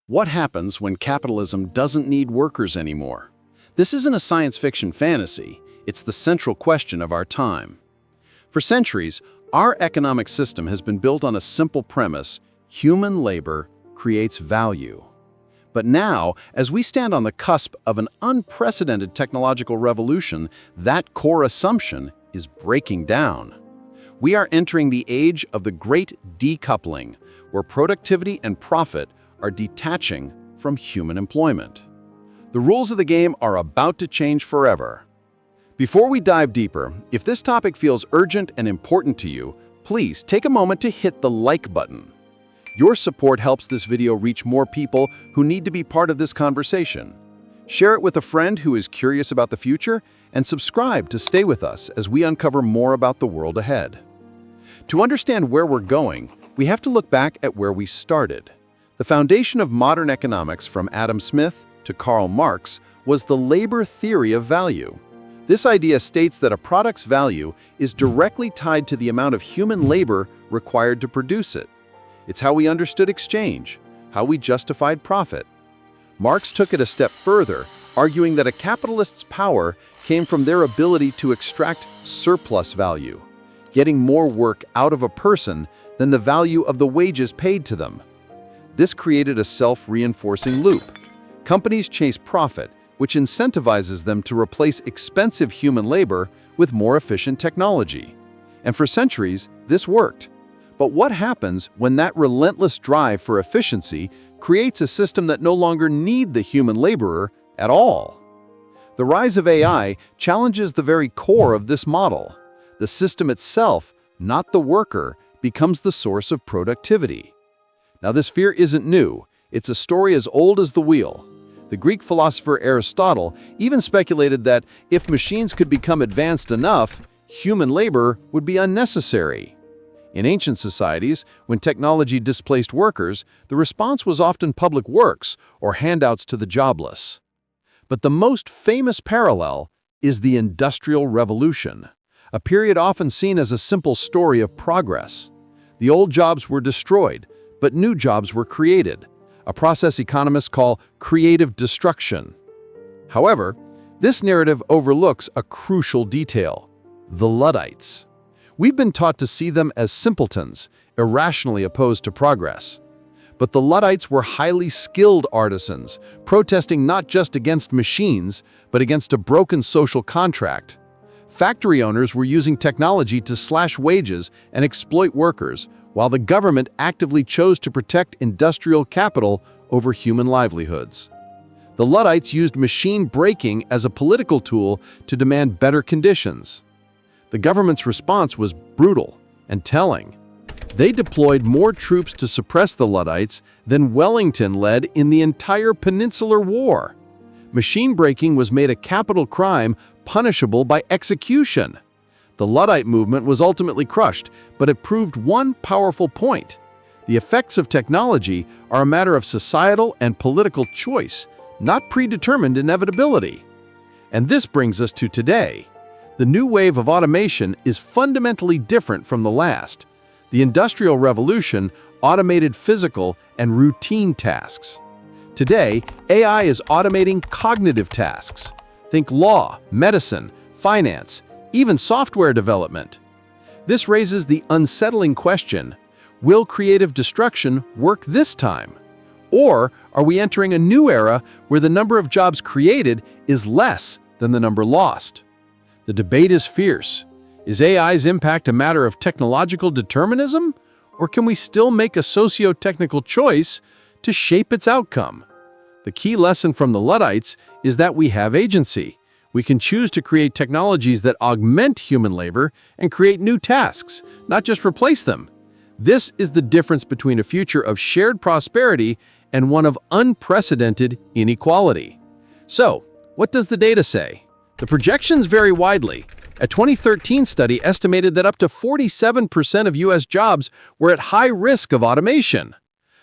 What happens when capitalism doesn't need workers anymore? This isn't a science fiction fantasy, it's the central question of our time. For centuries, our economic system has been built on a simple premise: human labor creates value. But now, as we stand on the cusp of an unprecedented technological revolution, that core assumption is breaking down. We are entering the age of the great decoupling, where productivity and profit are detaching from human employment. The rules of the game are about to change forever. Before we dive deeper, if this topic feels urgent and important to you, please take a moment to hit the like button. Your support helps this video reach more people who need to be part of this conversation. Share it with a friend who is curious about the future, and subscribe to stay with us as we uncover more about the world ahead. To understand where we're going, we have to look back at where we started. The foundation of modern economics, from Adam Smith to Karl Marx, was the labor theory of value. This idea states that a product's value is directly tied to the amount of human labor required to produce it. It's how we understood exchange, how we justified profit. Marx took it a step further, arguing that a capitalist's power came from their ability to extract surplus value, getting more work out of a person than the value of the wages paid to them. This created a self-reinforcing loop. Companies chase profit, which incentivizes them to replace expensive human labor with more efficient technology. And for centuries, this worked. But what happens when that relentless drive for efficiency creates a system that no longer needs the human laborer at all? The rise of AI challenges the very core of this model. The system itself, not the worker, becomes the source of productivity. Now, this fear isn't new. It's a story as old as the wheel. The Greek philosopher Aristotle even speculated that if machines could become advanced enough, human labor would be unnecessary. In ancient societies, when technology displaced workers, the response was often public works or handouts to the jobless. But the most famous parallel is the Industrial Revolution, a period often seen as a simple story of progress. The old jobs were destroyed, but new jobs were created, a process economists call creative destruction. However, this narrative overlooks a crucial detail: the Luddites. We've been taught to see them as simpletons, irrationally opposed to progress. But the Luddites were highly skilled artisans, protesting not just against machines, but against a broken social contract. Factory owners were using technology to slash wages and exploit workers, while the government actively chose to protect industrial capital over human livelihoods. The Luddites used machine breaking as a political tool to demand better conditions. The government's response was brutal and telling. They deployed more troops to suppress the Luddites than Wellington led in the entire Peninsular War. Machine breaking was made a capital crime punishable by execution. The Luddite movement was ultimately crushed, but it proved one powerful point: the effects of technology are a matter of societal and political choice, not predetermined inevitability. And this brings us to today. The new wave of automation is fundamentally different from the last. The Industrial Revolution automated physical and routine tasks. Today, AI is automating cognitive tasks. Think law, medicine, finance, even software development. This raises the unsettling question: will creative destruction work this time? Or are we entering a new era where the number of jobs created is less than the number lost? The debate is fierce. Is AI's impact a matter of technological determinism, or can we still make a socio-technical choice to shape its outcome? The key lesson from the Luddites is that we have agency. We can choose to create technologies that augment human labor and create new tasks, not just replace them. This is the difference between a future of shared prosperity and one of unprecedented inequality. So, what does the data say? The projections vary widely. A 2013 study estimated that up to 47% of U.S. jobs were at high risk of automation.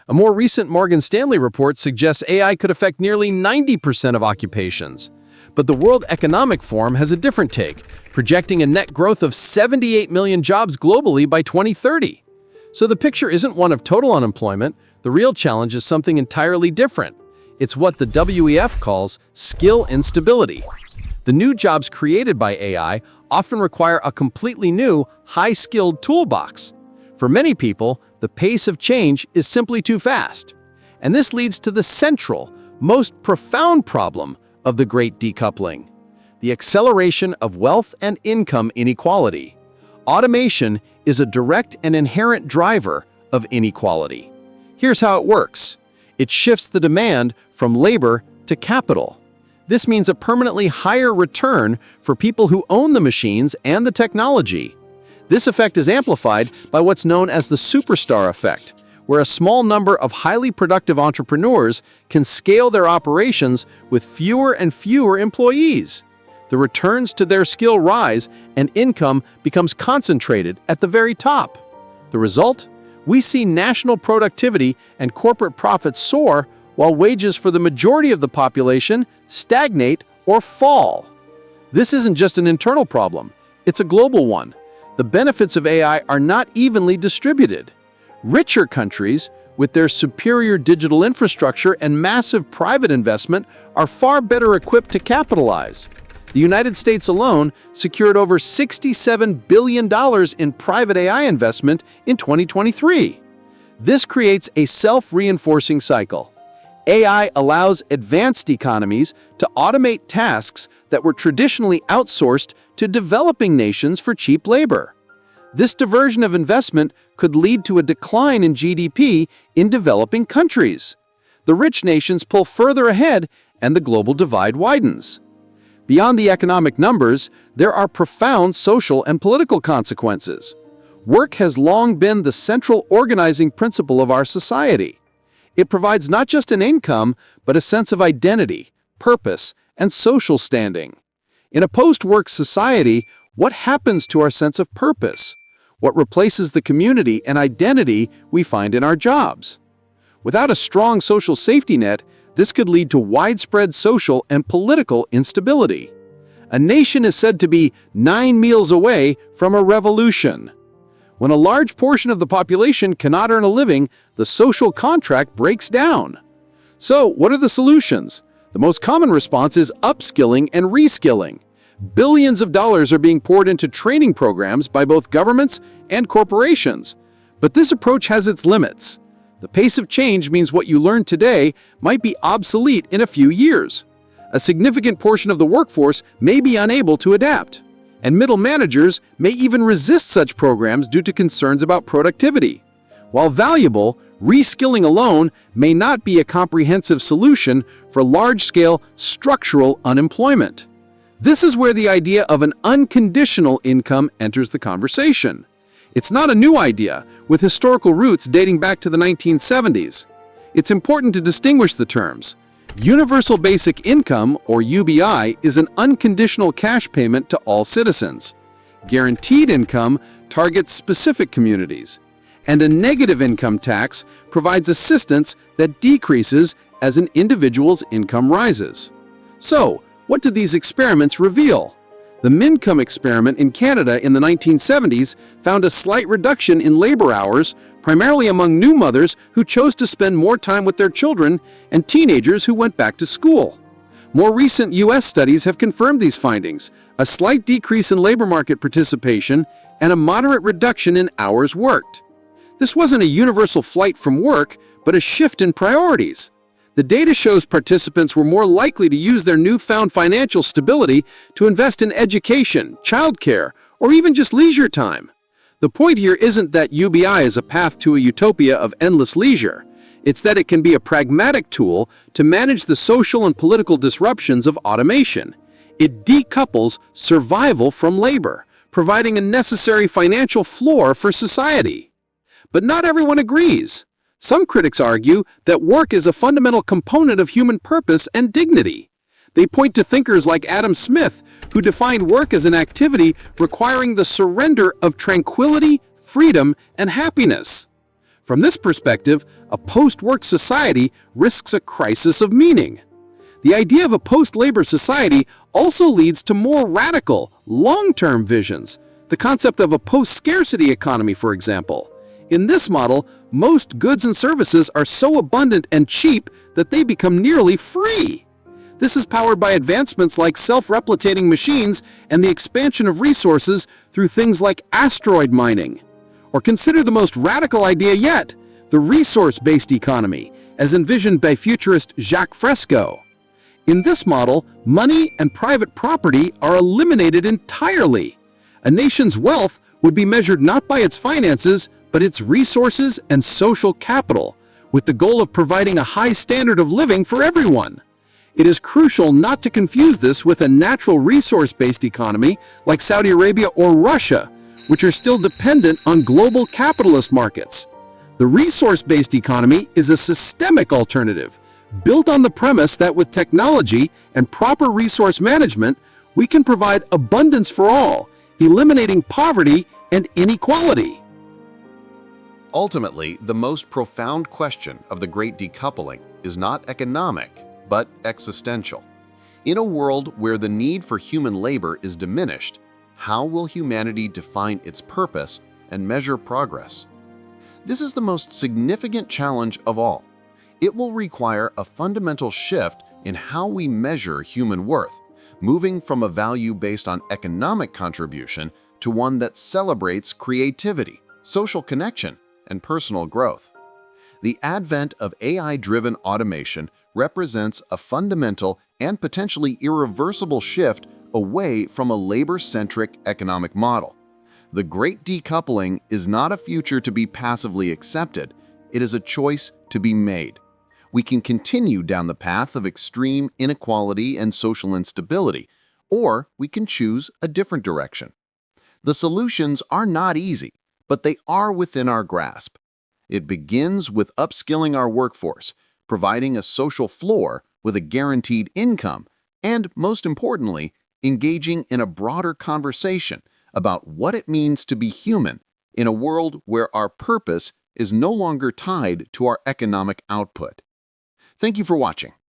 A more recent Morgan Stanley report suggests AI could affect nearly 90% of occupations. But the World Economic Forum has a different take, projecting a net growth of 78 million jobs globally by 2030. So the picture isn't one of total unemployment, The real challenge is something entirely different. It's what the WEF calls skill instability. The new jobs created by AI often require a completely new, high-skilled toolbox. For many people, the pace of change is simply too fast. And this leads to the central, most profound problem of the Great Decoupling: the acceleration of wealth and income inequality. Automation is a direct and inherent driver of inequality. Here's how it works. It shifts the demand from labor to capital. This means a permanently higher return for people who own the machines and the technology. This effect is amplified by what's known as the superstar effect, where a small number of highly productive entrepreneurs can scale their operations with fewer and fewer employees. The returns to their skill rise and income becomes concentrated at the very top. The result? We see national productivity and corporate profits soar while wages for the majority of the population stagnate or fall. This isn't just an internal problem, it's a global one. The benefits of AI are not evenly distributed. Richer countries, with their superior digital infrastructure and massive private investment, are far better equipped to capitalize. The United States alone secured over $67 billion in private AI investment in 2023. This creates a self-reinforcing cycle. AI allows advanced economies to automate tasks that were traditionally outsourced to developing nations for cheap labor. This diversion of investment could lead to a decline in GDP in developing countries. The rich nations pull further ahead and the global divide widens. Beyond the economic numbers, there are profound social and political consequences. Work has long been the central organizing principle of our society. It provides not just an income, but a sense of identity, purpose, and social standing. In a post-work society, what happens to our sense of purpose? What replaces the community and identity we find in our jobs? Without a strong social safety net, this could lead to widespread social and political instability. A nation is said to be 9 meals away from a revolution. When a large portion of the population cannot earn a living, the social contract breaks down. So, what are the solutions? The most common response is upskilling and reskilling. Billions of dollars are being poured into training programs by both governments and corporations. But this approach has its limits. The pace of change means what you learn today might be obsolete in a few years. A significant portion of the workforce may be unable to adapt, and middle managers may even resist such programs due to concerns about productivity. While valuable, reskilling alone may not be a comprehensive solution for large-scale structural unemployment. This is where the idea of an unconditional income enters the conversation. It's not a new idea, with historical roots dating back to the 1970s. It's important to distinguish the terms. Universal Basic Income, or UBI, is an unconditional cash payment to all citizens. Guaranteed income targets specific communities. And a negative income tax provides assistance that decreases as an individual's income rises. So, what do these experiments reveal? The Mincome experiment in Canada in the 1970s found a slight reduction in labor hours, primarily among new mothers who chose to spend more time with their children and teenagers who went back to school. More recent U.S. studies have confirmed these findings: a slight decrease in labor market participation and a moderate reduction in hours worked. This wasn't a universal flight from work, but a shift in priorities. The data shows participants were more likely to use their newfound financial stability to invest in education, childcare, or even just leisure time. The point here isn't that UBI is a path to a utopia of endless leisure. It's that it can be a pragmatic tool to manage the social and political disruptions of automation. It decouples survival from labor, providing a necessary financial floor for society. But not everyone agrees. Some critics argue that work is a fundamental component of human purpose and dignity. They point to thinkers like Adam Smith, who defined work as an activity requiring the surrender of tranquility, freedom, and happiness. From this perspective, a post-work society risks a crisis of meaning. The idea of a post-labor society also leads to more radical, long-term visions. The concept of a post-scarcity economy, for example. In this model, most goods and services are so abundant and cheap that they become nearly free. This is powered by advancements like self-replicating machines and the expansion of resources through things like asteroid mining. Or consider the most radical idea yet, the resource-based economy, as envisioned by futurist Jacques Fresco. In this model, money and private property are eliminated entirely. A nation's wealth would be measured not by its finances, but its resources and social capital, with the goal of providing a high standard of living for everyone. It is crucial not to confuse this with a natural resource-based economy like Saudi Arabia or Russia, which are still dependent on global capitalist markets. The resource-based economy is a systemic alternative, built on the premise that with technology and proper resource management, we can provide abundance for all, eliminating poverty and inequality. Ultimately, the most profound question of the Great Decoupling is not economic, but existential. In a world where the need for human labor is diminished, how will humanity define its purpose and measure progress? This is the most significant challenge of all. It will require a fundamental shift in how we measure human worth, moving from a value based on economic contribution to one that celebrates creativity, social connection, and personal growth. The advent of AI-driven automation represents a fundamental and potentially irreversible shift away from a labor-centric economic model. The Great Decoupling is not a future to be passively accepted, it is a choice to be made. We can continue down the path of extreme inequality and social instability, or we can choose a different direction. The solutions are not easy, but they are within our grasp. It begins with upskilling our workforce, providing a social floor with a guaranteed income, and, most importantly, engaging in a broader conversation about what it means to be human in a world where our purpose is no longer tied to our economic output. Thank you for watching.